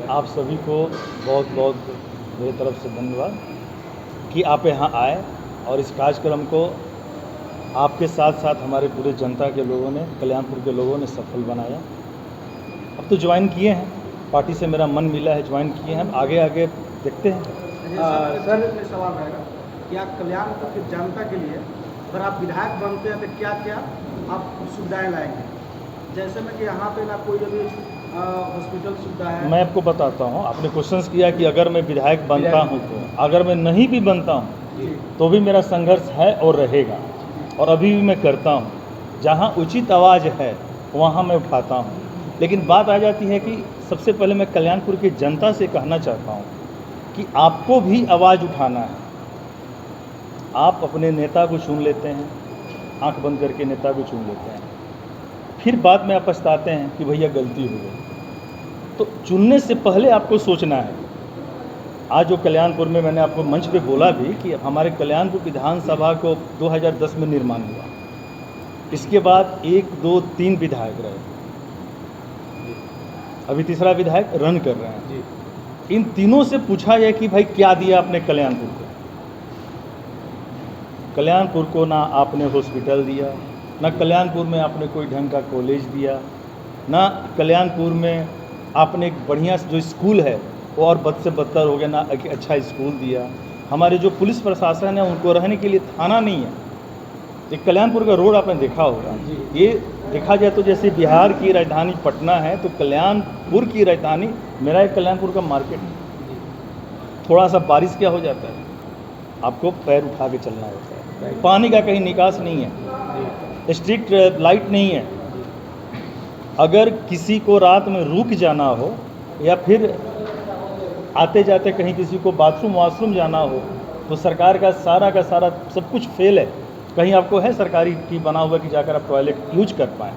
आप सभी को बहुत बहुत मेरी तरफ से धन्यवाद कि आप यहाँ आए और इस कार्यक्रम को आपके साथ साथ हमारे पूरे जनता के लोगों ने, कल्याणपुर के लोगों ने सफल बनाया। अब तो ज्वाइन किए हैं, पार्टी से मेरा मन मिला है, ज्वाइन किए हैं, आगे आगे देखते हैं। सर सवाल रहेगा कि आप कल्याणपुर की जनता के लिए अगर आप विधायक बनते हैं तो क्या क्या आप सुविधाएं लाएंगे? जैसे में कि यहाँ पे ना कोई अभी हॉस्पिटल सुविधा है। मैं आपको बताता हूँ, आपने क्वेश्चन किया कि अगर मैं विधायक बनता हूँ तो, अगर मैं नहीं भी बनता हूँ तो भी मेरा संघर्ष है और रहेगा, और अभी भी मैं करता हूँ। जहाँ उचित आवाज़ है वहाँ मैं उठाता हूँ। लेकिन बात आ जाती है कि सबसे पहले मैं कल्याणपुर की जनता से कहना चाहता हूँ कि आपको भी आवाज़ उठाना है। आप अपने नेता को चुन लेते हैं, आंख बंद करके नेता को चुन लेते हैं, फिर बाद में आप पछताते हैं कि भैया गलती हो गई। तो चुनने से पहले आपको सोचना है। आज जो कल्याणपुर में मैंने आपको मंच पे बोला भी कि हमारे कल्याणपुर विधानसभा को 2010 में निर्माण हुआ, इसके बाद 1, 2, 3 विधायक रहे, अभी तीसरा विधायक रन कर रहे हैं। इन तीनों से पूछा जाए कि भाई क्या दिया आपने कल्याणपुर को? कल्याणपुर को ना आपने हॉस्पिटल दिया, ना कल्याणपुर में आपने कोई ढंग का कॉलेज दिया, ना कल्याणपुर में आपने एक बढ़िया जो स्कूल है वो और बद से बदतर हो गया, ना एक अच्छा स्कूल दिया। हमारे जो पुलिस प्रशासन है उनको रहने के लिए थाना नहीं है। एक कल्याणपुर का रोड आपने देखा होगा, ये देखा जाए तो जैसे बिहार की राजधानी पटना है तो कल्याणपुर की राजधानी मेरा एक कल्याणपुर का मार्केट है। थोड़ा सा बारिश क्या हो जाता है, आपको पैर उठा के चलना होता है। पानी का कहीं निकास नहीं है, स्ट्रीट लाइट नहीं है। अगर किसी को रात में रुक जाना हो या फिर आते जाते कहीं किसी को बाथरूम जाना हो तो सरकार का सारा सब कुछ फेल है। कहीं आपको है सरकारी की बना हुआ कि जाकर आप टॉयलेट यूज कर पाएँ?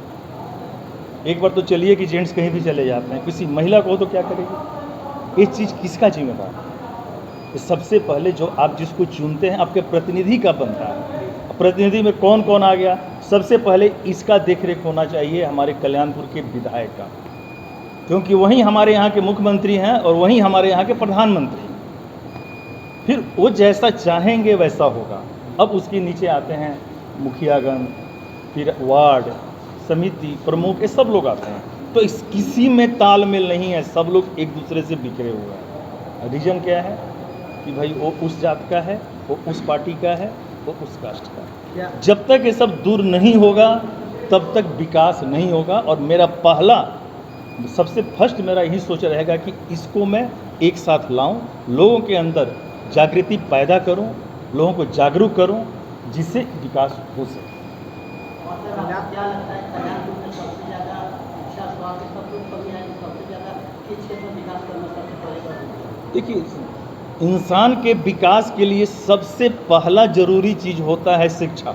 एक बार तो चलिए कि जेंट्स कहीं भी चले जाते हैं, किसी महिला को हो तो क्या करेगी? ये चीज़ किसका जिम्मेदार है? सबसे पहले जो आप जिसको चुनते हैं आपके प्रतिनिधि का बनता है। प्रतिनिधि में कौन कौन आ गया? सबसे पहले इसका देखरेख होना चाहिए हमारे कल्याणपुर के विधायक का, क्योंकि वहीं हमारे यहाँ के मुख्यमंत्री हैं और वहीं हमारे यहाँ के प्रधानमंत्री। फिर वो जैसा चाहेंगे वैसा होगा। अब उसके नीचे आते हैं मुखियागण, फिर वार्ड समिति प्रमुख, ये सब लोग आते हैं। तो इस किसी में तालमेल नहीं है, सब लोग एक दूसरे से बिखरे हुए हैं। रीजन क्या है कि भाई वो उस जात का है, वो उस पार्टी का है, वो उस कास्ट का है। जब तक ये सब दूर नहीं होगा तब तक विकास नहीं होगा। और मेरा पहला सबसे फर्स्ट मेरा यही सोच रहेगा कि इसको मैं एक साथ लाऊं, लोगों के अंदर जागृति पैदा करूं, लोगों को जागरूक करूं, जिससे विकास हो सके। क्या लगता है कल्याणपुर में सबसे ज़्यादा शिक्षा, स्वास्थ्य सब कुछ कमी है, सबसे ज़्यादा किस क्षेत्र में विकास करना सबसे पहले? देखिए, इंसान के विकास के लिए सबसे पहला जरूरी चीज़ होता है शिक्षा।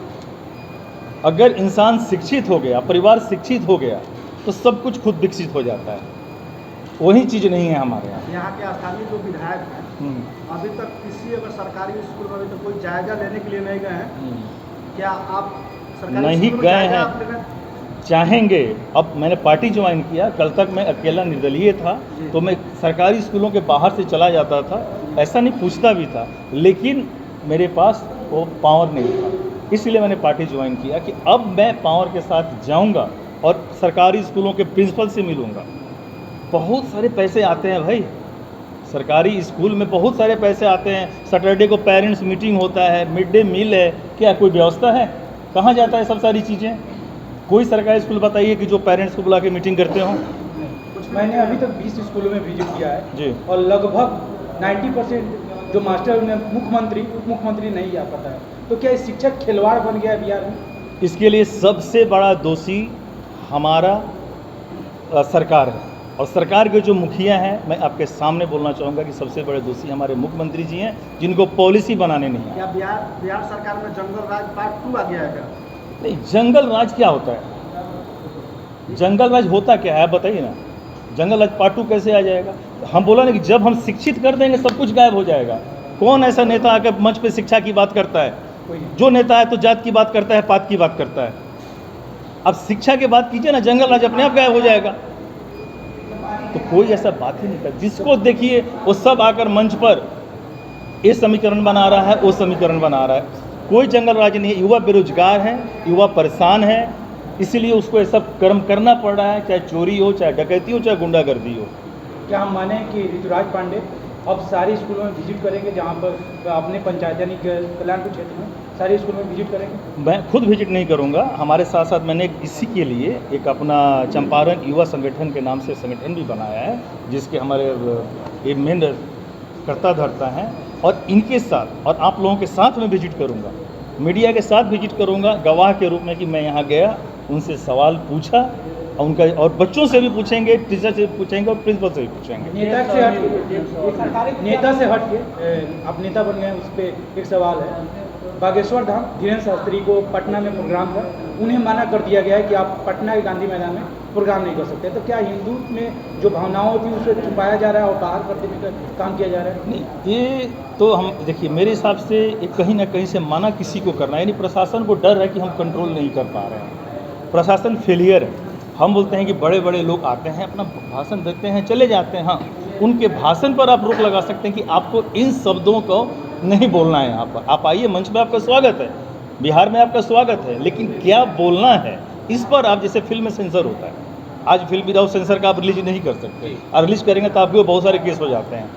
अगर इंसान शिक्षित हो गया, परिवार शिक्षित हो गया तो सब कुछ खुद विकसित हो जाता है। वही चीज़ नहीं है हमारे यहाँ। यहाँ के स्थानीय जो विधायक हैं अभी तक किसी अगर सरकारी स्कूल में अभी तक कोई जायजा लेने के लिए नहीं गए हैं। क्या आप सरकारी नहीं स्कूल में गए जायजा हैं, आप लेना चाहेंगे? अब मैंने पार्टी ज्वाइन किया, कल तक मैं अकेला निर्दलीय था तो मैं सरकारी स्कूलों के बाहर से चला जाता था, ऐसा नहीं पूछता भी था, लेकिन मेरे पास वो पावर नहीं था। इसलिए मैंने पार्टी ज्वाइन किया कि अब मैं पावर के साथ जाऊंगा और सरकारी स्कूलों के प्रिंसिपल से मिलूंगा। बहुत सारे पैसे आते हैं भाई, सरकारी स्कूल में बहुत सारे पैसे आते हैं। सैटरडे को पेरेंट्स मीटिंग होता है, मिड डे मील है, क्या कोई व्यवस्था है? कहाँ जाता है सब सारी चीज़ें? कोई सरकारी स्कूल बताइए कि जो पेरेंट्स को बुला के मीटिंग करते हों। मैंने अभी तक 20 स्कूलों में विजिट किया है जी, और लगभग 90% जो मास्टर उन्हें मुख्यमंत्री उप मुख्यमंत्री नहीं जा पाता है। तो क्या शिक्षक खिलवाड़ बन गया है बिहार में? इसके लिए सबसे बड़ा दोषी हमारा सरकार है, और सरकार के जो मुखिया हैं, मैं आपके सामने बोलना चाहूँगा कि सबसे बड़े दोषी हमारे मुख्यमंत्री जी हैं, जिनको पॉलिसी बनाने नहीं है। क्या बिहार सरकार में जंगल राज पार्ट 2 आ गया है क्या? नहीं, जंगल राज क्या होता है? जंगल राज होता क्या है बताइए ना। जंगल राज पार्ट 2 कैसे आ जाएगा? हम बोला ना कि जब हम शिक्षित कर देंगे सब कुछ गायब हो जाएगा। कौन ऐसा नेता आकर मंच पे शिक्षा की बात करता है? जो नेता है तो जात की बात करता है, पात की बात करता है। अब शिक्षा की बात कीजिए ना, जंगल राज अपने आप गायब हो जाएगा। तो कोई ऐसा बात ही नहीं करता। जिसको देखिए वो सब आकर मंच पर ये समीकरण बना रहा है, वो समीकरण बना रहा है। कोई जंगल राज नहीं है। युवा बेरोजगार है, युवा परेशान है, इसीलिए उसको ये सब कर्म करना पड़ रहा है, चाहे चोरी हो, चाहे डकैती हो, चाहे गुंडागर्दी हो। क्या हम माने कि ऋतुराज पांडे अब सारे स्कूलों में विजिट करेंगे, जहाँ पर अपने पंचायत यानी कल्याणपुर क्षेत्र में सारे स्कूलों में विजिट करेंगे? मैं खुद विजिट नहीं करूंगा, हमारे साथ साथ मैंने इसी के लिए एक अपना चंपारण युवा संगठन के नाम से संगठन भी बनाया है, जिसके हमारे ये मेन कर्ता धर्ता हैं। और इनके साथ और आप लोगों के साथ मैं विजिट करूंगा, मीडिया के साथ विजिट करूंगा गवाह के रूप में कि मैं यहाँ गया, उनसे सवाल पूछा, उनका और बच्चों से भी पूछेंगे, टीचर से भी पूछेंगे और प्रिंसिपल से भी पूछेंगे। नेता से हट के आप नेता बन गए, उस पर एक सवाल है। बागेश्वर धाम धीरेन्द्र शास्त्री को पटना में प्रोग्राम था, उन्हें मना कर दिया गया है कि आप पटना के गांधी मैदान में प्रोग्राम नहीं कर सकते। तो क्या हिंदू में जो भावनाओं थी उसे छुपाया जा रहा है और बाहर कर देने का काम किया जा रहा है? नहीं, ये तो हम देखिए, मेरे हिसाब से ये कहीं ना कहीं से माना किसी को करना है, यानी प्रशासन को डर है कि हम कंट्रोल नहीं कर पा रहे हैं, प्रशासन फेलियर है। हम बोलते हैं कि बड़े बड़े लोग आते हैं, अपना भाषण देते हैं, चले जाते हैं। हाँ, उनके भाषण पर आप रोक लगा सकते हैं कि आपको इन शब्दों को नहीं बोलना है। यहाँ पर आप आइए, मंच पे आपका स्वागत है, बिहार में आपका स्वागत है, लेकिन क्या बोलना है इस पर आप, जैसे फिल्म में सेंसर होता है, आज फिल्म विदाउट सेंसर का आप रिलीज नहीं कर सकते, और रिलीज करेंगे तो आपके बहुत सारे केस हो जाते हैं।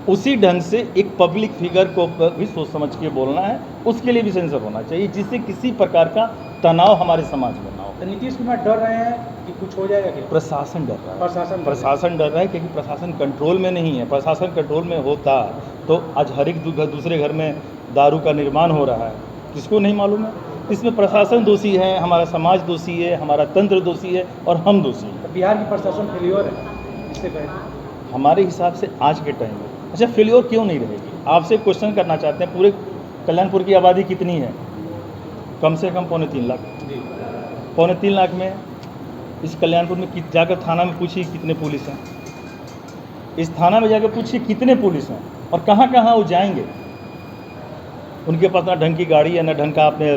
उसी ढंग से एक पब्लिक फिगर को भी सोच समझ के बोलना है, उसके लिए भी सेंसर होना चाहिए, जिससे किसी प्रकार का तनाव हमारे समाज में ना हो। तो नीतीश कुमार डर रहे हैं कि कुछ हो जाएगा क्या? प्रशासन डर रहा है, प्रशासन डर रहा है, क्योंकि प्रशासन कंट्रोल में नहीं है। प्रशासन कंट्रोल में होता तो आज हर एक दूसरे घर में दारू का निर्माण हो रहा है, किसको नहीं मालूम है? इसमें प्रशासन दोषी है, हमारा समाज दोषी है, हमारा तंत्र दोषी है और हम दोषी हैं। तो बिहार की प्रशासन फेलियर है इससे कहें? हमारे हिसाब से आज के टाइम में अच्छा फेलियर क्यों नहीं रहेगी? आपसे क्वेश्चन करना चाहते हैं, पूरे कल्याणपुर की आबादी कितनी है? कम से कम 3.25 लाख। जी, 3.25 लाख में इस कल्याणपुर में जाकर थाना में पूछिए कितने पुलिस हैं, इस थाना में जाकर पूछिए कितने पुलिस हैं और कहाँ कहाँ वो जाएंगे। उनके पास ना ढंग की गाड़ी है, ना ढंग का आपने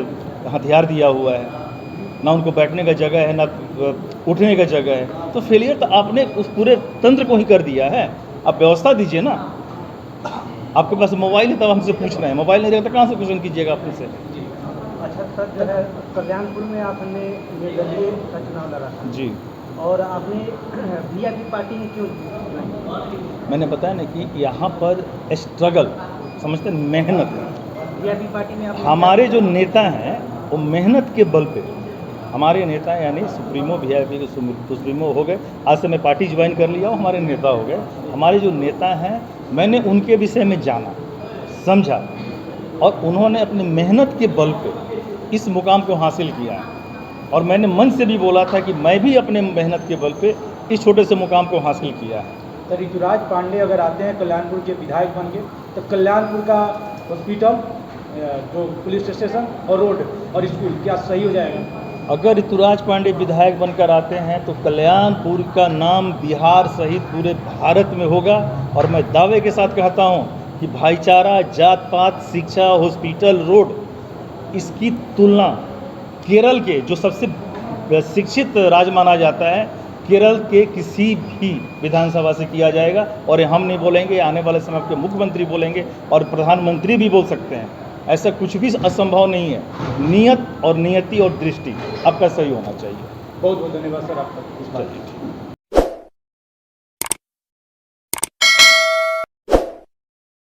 हथियार दिया हुआ है, ना उनको बैठने का जगह है, ना उठने का जगह है। तो फेलियर तो आपने उस पूरे तंत्र को ही कर दिया है। आप व्यवस्था दीजिए ना। आपके पास मोबाइल है तब हमसे पूछ रहे हैं, मोबाइल नहीं रहता कहाँ से क्वेश्चन कीजिएगा अपने से? अच्छा सर, जो है कल्याणपुर में आपने निर्दलीय का चुनाव लड़ा था जी, और आपने वीआईपी पार्टी में क्यों ज्वाइन? मैंने बताया ना कि यहाँ पर स्ट्रगल समझते हैं, मेहनत है। वीआईपी पार्टी में आप हमारे जो नेता हैं वो मेहनत के बल पे, हमारे नेता यानी सुप्रीमो वीआईपी के सुप्रीमो हो गए, आज से मैं पार्टी ज्वाइन कर लिया हूँ, हमारे नेता हो गए। हमारे जो नेता हैं मैंने उनके विषय में जाना, समझा, और उन्होंने अपनी मेहनत के बल पे इस मुकाम को हासिल किया है। और मैंने मन से भी बोला था कि मैं भी अपने मेहनत के बल पे इस छोटे से मुकाम को हासिल किया है। तो ऋतुराज पांडे अगर आते हैं कल्याणपुर के विधायक बन के, तो कल्याणपुर का हॉस्पिटल, जो पुलिस स्टेशन और रोड और स्कूल क्या सही हो जाएगा? अगर ऋतुराज पांडे विधायक बनकर आते हैं तो कल्याणपुर का नाम बिहार सहित पूरे भारत में होगा। और मैं दावे के साथ कहता हूं कि भाईचारा, जात पात, शिक्षा, हॉस्पिटल, रोड, इसकी तुलना केरल के, जो सबसे शिक्षित राज्य माना जाता है, केरल के किसी भी विधानसभा से किया जाएगा। और हम नहीं बोलेंगे, आने वाले समय के मुख्यमंत्री बोलेंगे और प्रधानमंत्री भी बोल सकते हैं। ऐसा कुछ भी असंभव नहीं है। नियत और नियति और दृष्टि आपका सही होना चाहिए। बहुत बहुत धन्यवाद सर आपका। चलिए।